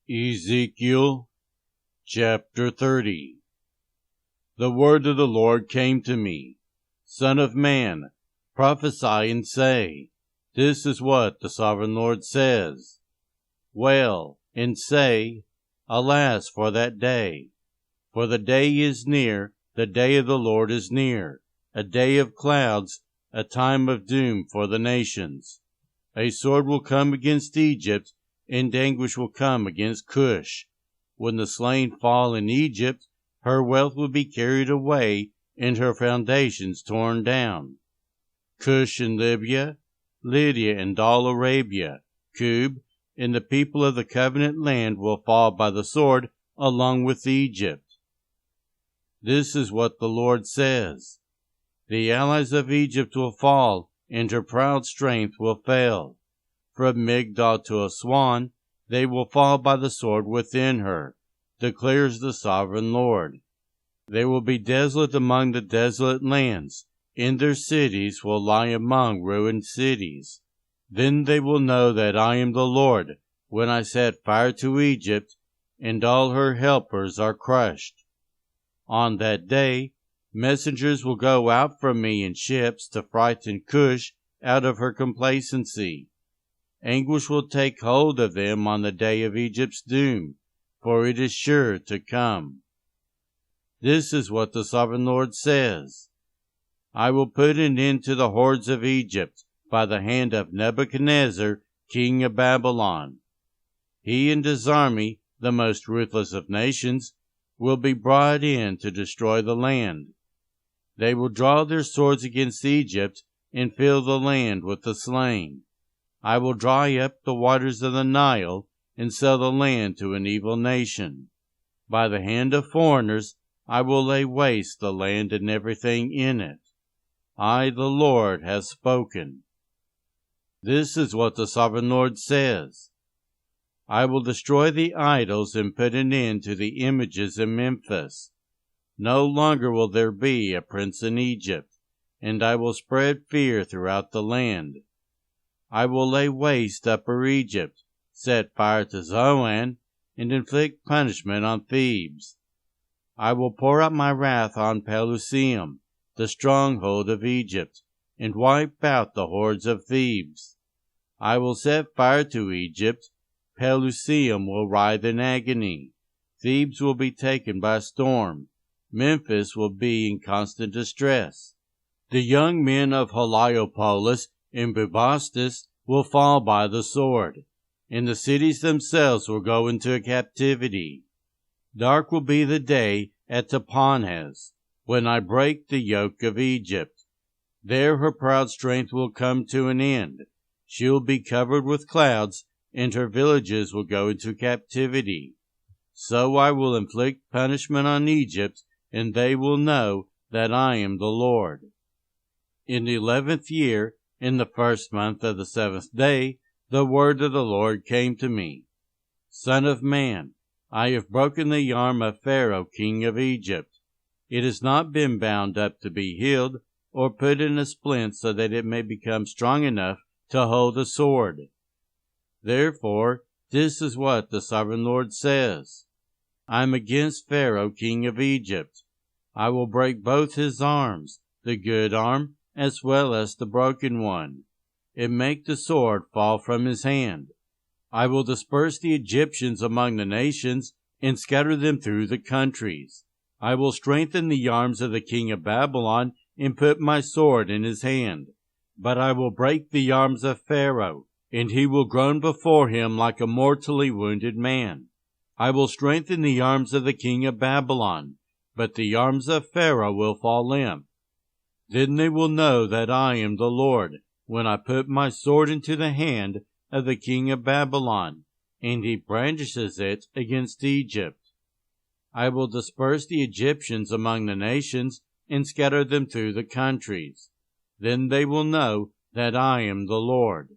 Ezekiel chapter 30. The word of the Lord came to me, Son of man, prophesy and say, This is what the sovereign Lord says. Wail and say, Alas for that day! For the day is near, the day of the Lord is near, a day of clouds, a time of doom for the nations. A sword will come against Egypt, and anguish will come against Cush. When the slain fall in Egypt, her wealth will be carried away, and her foundations torn down. Cush and Libya, Lydia and all Arabia, Cub, and the people of the covenant land will fall by the sword along with Egypt. This is what the Lord says. The allies of Egypt will fall, and her proud strength will fail. From Migdol to Aswan, they will fall by the sword within her, declares the sovereign Lord. They will be desolate among the desolate lands, and their cities will lie among ruined cities. Then they will know that I am the Lord, when I set fire to Egypt, and all her helpers are crushed. On that day, messengers will go out from me in ships to frighten Cush out of her complacency. Anguish will take hold of them on the day of Egypt's doom, for it is sure to come. This is what the sovereign Lord says. I will put an end to the hordes of Egypt by the hand of Nebuchadnezzar, king of Babylon. He and his army, the most ruthless of nations, will be brought in to destroy the land. They will draw their swords against Egypt and fill the land with the slain. I will dry up the waters of the Nile and sell the land to an evil nation. By the hand of foreigners I will lay waste the land and everything in it. I, the Lord, have spoken. This is what the sovereign Lord says. I will destroy the idols and put an end to the images in Memphis. No longer will there be a prince in Egypt, and I will spread fear throughout the land. I will lay waste Upper Egypt, set fire to Zoan, and inflict punishment on Thebes. I will pour out my wrath on Pelusium, the stronghold of Egypt, and wipe out the hordes of Thebes. I will set fire to Egypt. Pelusium will writhe in agony. Thebes will be taken by storm. Memphis will be in constant distress. The young men of Heliopolis and Bubastis will fall by the sword, and the cities themselves will go into captivity. Dark will be the day at Tahpanhes, when I break the yoke of Egypt. There her proud strength will come to an end. She will be covered with clouds, and her villages will go into captivity. So I will inflict punishment on Egypt, and they will know that I am the Lord. In the 11th year, in the 1st month of the 7th day, the word of the Lord came to me. Son of man, I have broken the arm of Pharaoh, king of Egypt. It has not been bound up to be healed, or put in a splint so that it may become strong enough to hold a sword. Therefore, this is what the sovereign Lord says. I am against Pharaoh, king of Egypt. I will break both his arms, the good arm as well as the broken one, and make the sword fall from his hand. I will disperse the Egyptians among the nations and scatter them through the countries. I will strengthen the arms of the king of Babylon and put my sword in his hand. But I will break the arms of Pharaoh, and he will groan before him like a mortally wounded man. I will strengthen the arms of the king of Babylon, but the arms of Pharaoh will fall limp. Then they will know that I am the Lord, when I put my sword into the hand of the king of Babylon, and he brandishes it against Egypt. I will disperse the Egyptians among the nations and scatter them through the countries. Then they will know that I am the Lord.